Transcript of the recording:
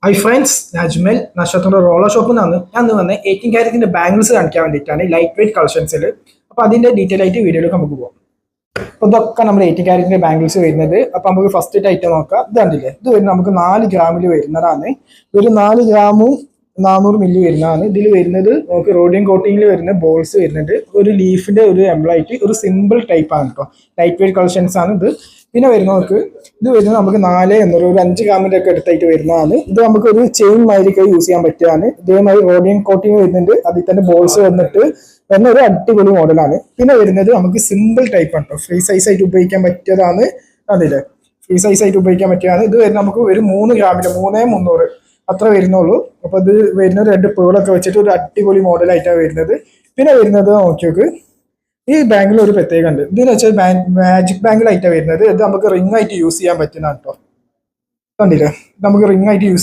Hi friends, Ajmal നക്ഷത്രത്തിന്റെ roller ഷോപ്പിൽ നിന്നാണ് ഞാൻ ഇന്ന് വന്ന് 18 കാരറ്റിന്റെ ബാംഗിൾസ് കാണിക്കാൻ വേണ്ടിയിട്ടാണ് ലൈറ്റ് വെയിറ്റ് കളക്ഷൻസിൽ. അപ്പോൾ അതിന്റെ ഡീറ്റെയിൽ ആയിട്ട് വീഡിയോയിലേക്ക് നമുക്ക് പോകാം. അപ്പോൾ ഇതൊക്കെ നമ്മൾ 18 കാരറ്റിന്റെ ബാംഗിൾസ് വരുന്നത്. അപ്പോൾ നമുക്ക് ഫസ്റ്റ് ഐറ്റം നോക്കാം. ഇത് കണ്ടില്ലേ, ഇത് വരുന്നത് നമുക്ക് 4 ഗ്രാമിൽ വരുന്നതാണ്. ഒരു 4 ഗ്രാമും 400 മില്ലി വരുന്നതാണ്. ഇതിൽ വരുന്നത് നമുക്ക് റോഡിയം കോട്ടിങ്ങിൽ വരുന്ന ബോൾസ് വരുന്നുണ്ട്. ഒരു ലീഫിന്റെ ഒരു എംബ്ലോയിറ്റ് ഒരു സിമ്പിൾ ടൈപ്പ് ആണ് കേട്ടോ. ലൈറ്റ് വെയിറ്റ് കളക്ഷൻസ് ആണ് ഇത്. പിന്നെ വരുന്നത് ഇത് വരുന്നത് നമുക്ക് 4 എന്നൊരു 5 ഗ്രാമിന്റെ ഒക്കെ അടുത്തായിട്ട് വരുന്നതാണ്. ഇത് നമുക്ക് ഒരു ചെയിൻ മാതിരിയൊക്കെ യൂസ് ചെയ്യാൻ പറ്റുകയാണ്. ഇതേമാതിരി റോഡിയം കോട്ടിങ് വരുന്നുണ്ട്. അതിൽ തന്നെ ബോൾസ് വന്നിട്ട് വരുന്ന ഒരു അടിപൊളി മോഡലാണ്. പിന്നെ വരുന്നത് നമുക്ക് സിമ്പിൾ ടൈപ്പ് ആണ് കേട്ടോ. ഫ്രീ സൈസ് ആയിട്ട് ഉപയോഗിക്കാൻ പറ്റിയതാണ്. അതില്ലേ, ഫ്രീ സൈസ് ആയിട്ട് ഉപയോഗിക്കാൻ പറ്റിയതാണ്. ഇത് വരുന്നത് നമുക്ക് ഒരു 3 ഗ്രാമിന്റെ 300 അത്ര വരുന്നുള്ളൂ. അപ്പൊ ഇത് വരുന്നത് 2 പേളൊക്കെ വെച്ചിട്ട് ഒരു അടിപൊളി മോഡലായിട്ടാണ് വരുന്നത്. പിന്നെ വരുന്നത് നോക്കി നോക്ക്, ഈ ബാങ്കിൽ ഒരു പ്രത്യേകത ഉണ്ട്. ഇതെന്ന് വെച്ചാൽ മാജിക് ബാങ്കിലായിട്ടാണ് വരുന്നത്. ഇത് നമുക്ക് റിംഗ് ആയിട്ട് യൂസ് ചെയ്യാൻ പറ്റുന്നതാണ് കേട്ടോ. കണ്ടില്ലേ, നമുക്ക് റിംഗ് ആയിട്ട് യൂസ് ചെയ്യാം.